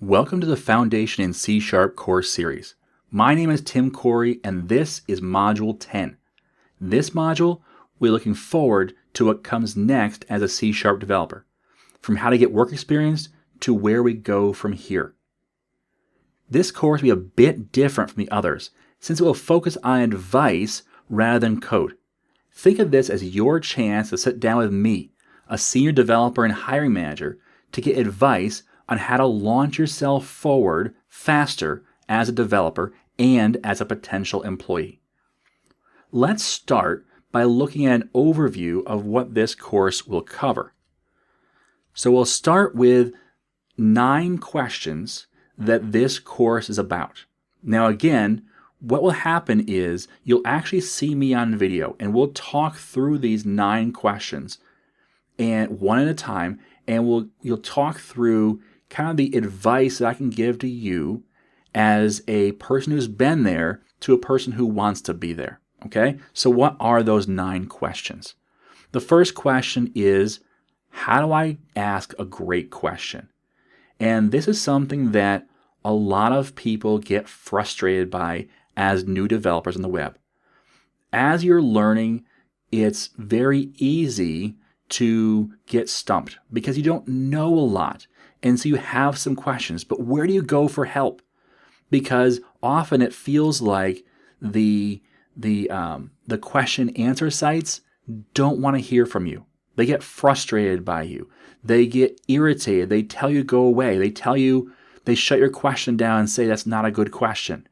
Welcome to the Foundation in C# course series. My name is Tim Corey and this is Module 10. This module, we're looking forward to what comes next as a C# developer, from how to get work experience to where we go from here. This course will be a bit different from the others since it will focus on advice rather than code. Think of this as your chance to sit down with me, a senior developer and hiring manager, to get advice on how to launch yourself forward faster as a developer and as a potential employee. Let's start by looking at an overview of what this course will cover. So we'll start with 9 questions that this course is about. Now again, what will happen is you'll actually see me on video and we'll talk through these 9 questions and one at a time, and you'll talk through kind of the advice that I can give to you as a person who's been there to a person who wants to be there. Okay? So what are those 9 questions? The first question is, how do I ask a great question? And this is something that a lot of people get frustrated by as new developers on the web. As you're learning, it's very easy to get stumped because you don't know a lot. And so you have some questions, but where do you go for help? Because often it feels like the question answer sites don't want to hear from you. They get frustrated by you. They get irritated. They tell you to go away. They shut your question down and say that's not a good question.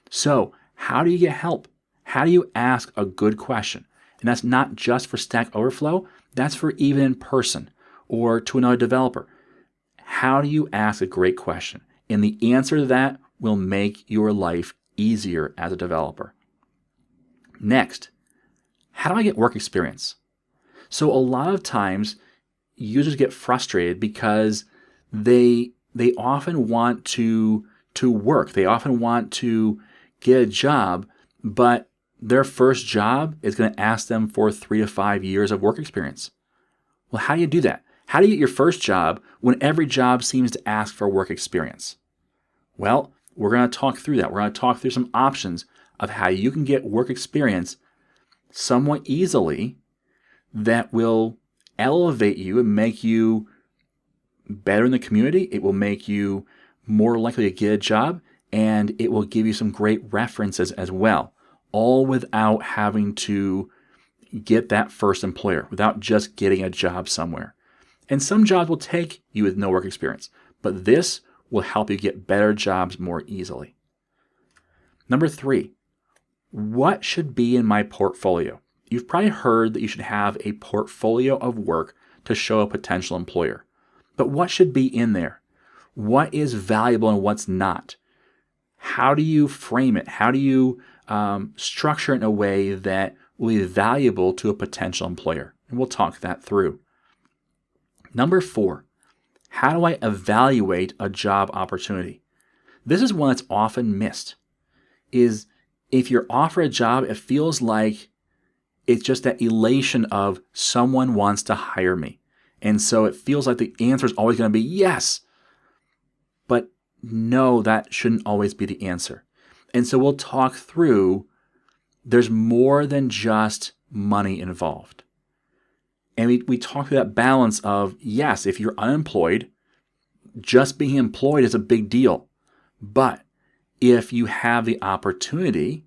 So how do you get help? How do you ask a good question? And that's not just for Stack Overflow. That's for even in person or to another developer. How do you ask a great question? And the answer to that will make your life easier as a developer. Next, how do I get work experience? So a lot of times users get frustrated because they often want to work. They often want to get a job, but their first job is going to ask them for 3 to 5 years of work experience. Well, how do you do that? How do you get your first job when every job seems to ask for work experience? Well, we're going to talk through that. We're going to talk through some options of how you can get work experience somewhat easily that will elevate you and make you better in the community. It will make you more likely to get a job, and it will give you some great references as well, all without having to get that first employer, without just getting a job somewhere. And some jobs will take you with no work experience, but this will help you get better jobs more easily. Number 3, what should be in my portfolio? You've probably heard that you should have a portfolio of work to show a potential employer. But what should be in there? What is valuable and what's not? How do you frame it? How do you structure it in a way that will be valuable to a potential employer? And we'll talk that through. Number 4, how do I evaluate a job opportunity? This is one that's often missed. Is if you're offered a job, it feels like it's just that elation of someone wants to hire me. And so it feels like the answer is always going to be yes. But no, that shouldn't always be the answer. And so we'll talk through there's more than just money involved. And we talk through that balance of, yes, if you're unemployed, just being employed is a big deal. But if you have the opportunity,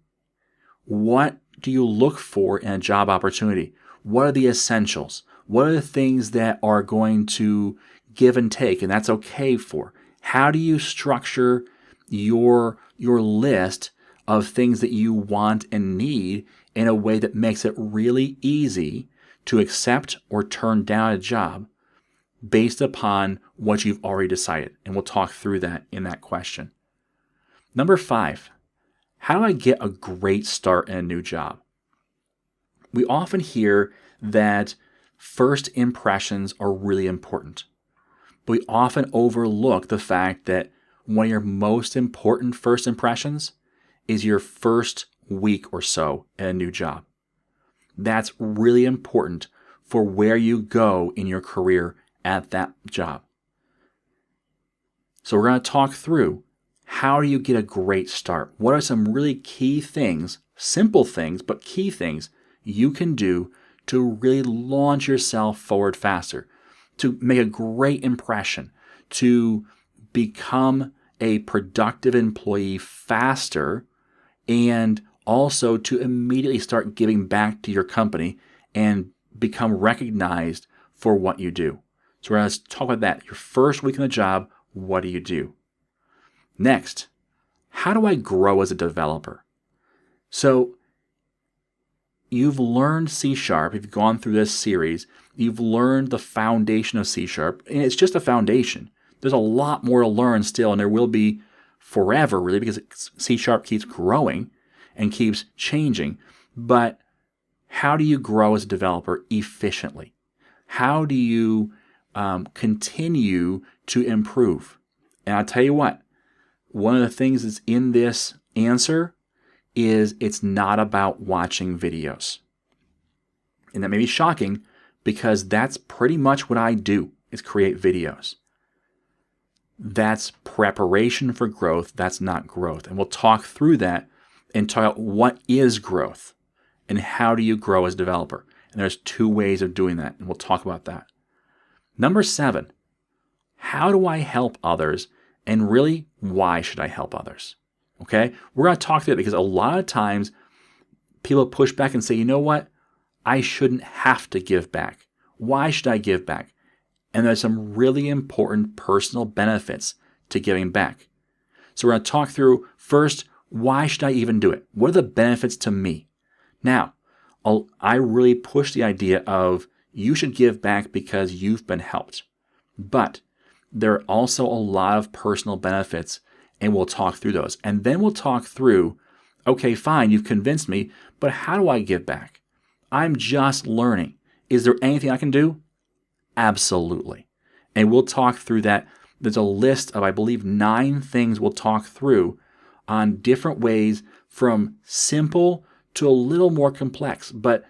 what do you look for in a job opportunity? What are the essentials? What are the things that are going to give and take, and that's okay for? How do you structure your list of things that you want and need in a way that makes it really easy to accept or turn down a job based upon what you've already decided? And we'll talk through that in that question. Number 5, how do I get a great start in a new job? We often hear that first impressions are really important, but we often overlook the fact that one of your most important first impressions is your first week or so at a new job. That's really important for where you go in your career at that job. So we're going to talk through how do you get a great start? What are some really key things, simple things, but key things you can do to really launch yourself forward faster, to make a great impression, to become a productive employee faster, and also to immediately start giving back to your company and become recognized for what you do. So we're going to talk about that. Your first week on the job, what do you do? Next, how do I grow as a developer? So you've learned C Sharp, if you've gone through this series, you've learned the foundation of C Sharp, and it's just a foundation. There's a lot more to learn still, and there will be forever, really, because C Sharp keeps growing and keeps changing. But how do you grow as a developer efficiently? How do you continue to improve? And I'll tell you what, one of the things that's in this answer is it's not about watching videos. And that may be shocking because that's pretty much what I do, is create videos. That's preparation for growth. That's not growth. And we'll talk through that and talk about what is growth and how do you grow as a developer. And there's two ways of doing that, and we'll talk about that. Number 7, how do I help others? And really, why should I help others? Okay? We're going to talk through that because a lot of times people push back and say, you know what? I shouldn't have to give back. Why should I give back? And there's some really important personal benefits to giving back. So we're going to talk through first, why should I even do it? What are the benefits to me? Now, I really push the idea of you should give back because you've been helped. But there are also a lot of personal benefits, and we'll talk through those. And then we'll talk through, okay, fine, you've convinced me, but how do I give back? I'm just learning. Is there anything I can do? Absolutely. And we'll talk through that. There's a list of, I believe, 9 things we'll talk through on different ways from simple to a little more complex. But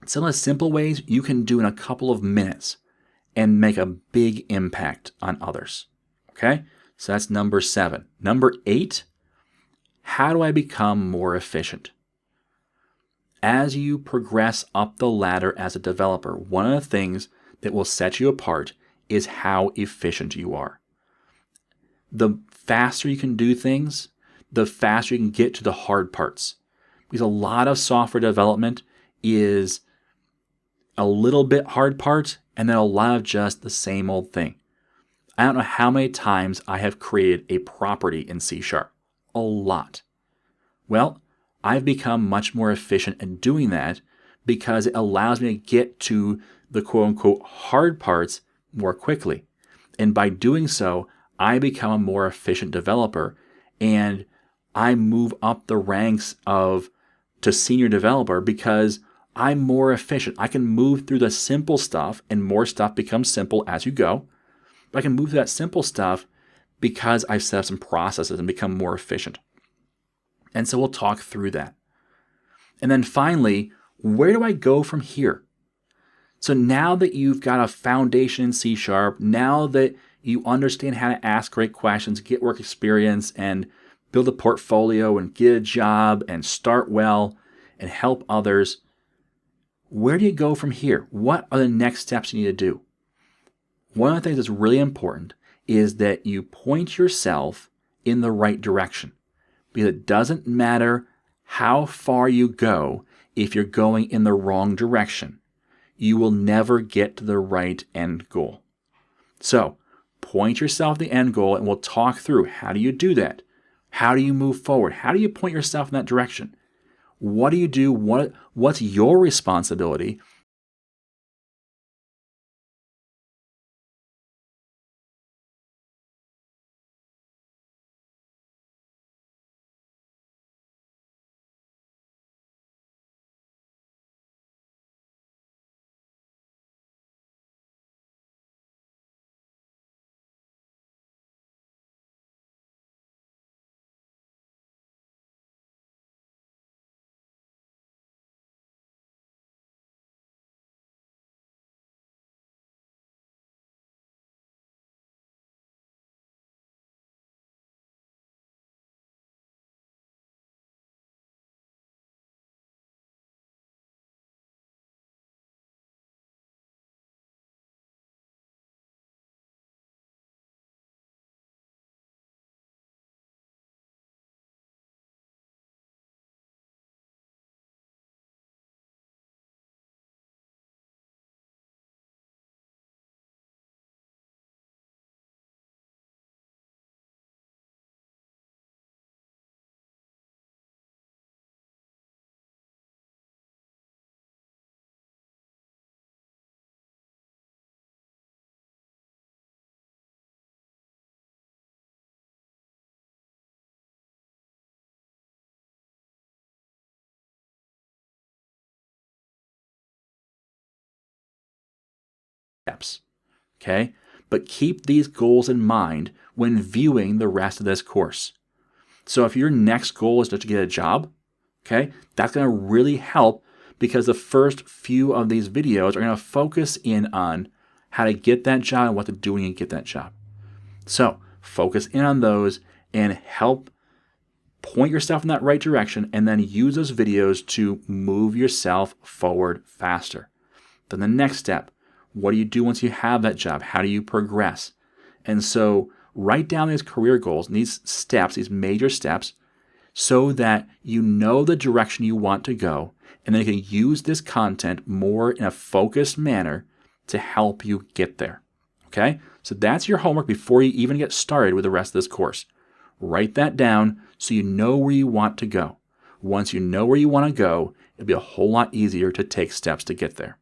some of the simple ways you can do in a couple of minutes and make a big impact on others. Okay? So that's number 7. Number 8, how do I become more efficient? As you progress up the ladder as a developer, one of the things that will set you apart is how efficient you are. The faster you can do things, the faster you can get to the hard parts. Because a lot of software development is a little bit hard part and then a lot of just the same old thing. I don't know how many times I have created a property in C Sharp. A lot. Well, I've become much more efficient at doing that because it allows me to get to the quote-unquote hard parts more quickly. And by doing so, I become a more efficient developer and I move up the ranks to senior developer because I'm more efficient. I can move through the simple stuff and more stuff becomes simple as you go. But I can move through that simple stuff because I've set up some processes and become more efficient. And so we'll talk through that. And then finally, where do I go from here? So now that you've got a foundation in C Sharp, now that you understand how to ask great questions, get work experience, and build a portfolio and get a job and start well and help others, where do you go from here? What are the next steps you need to do? One of the things that's really important is that you point yourself in the right direction. Because it doesn't matter how far you go if you're going in the wrong direction. You will never get to the right end goal. So, point yourself to the end goal and we'll talk through how do you do that? How do you move forward? How do you point yourself in that direction? What do you do? What's your responsibility? okay? But keep these goals in mind when viewing the rest of this course. So if your next goal is just to get a job, okay, that's going to really help because the first few of these videos are going to focus in on how to get that job and what to do when you get that job. So focus in on those and help point yourself in that right direction, and then use those videos to move yourself forward faster. Then the next step, what do you do once you have that job? How do you progress? And so write down these career goals and these steps, these major steps, so that you know the direction you want to go, and then you can use this content more in a focused manner to help you get there. Okay? So that's your homework before you even get started with the rest of this course. Write that down so you know where you want to go. Once you know where you want to go, it'll be a whole lot easier to take steps to get there.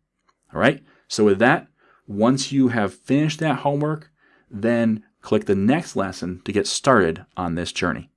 All right? So with that, once you have finished that homework, then click the next lesson to get started on this journey.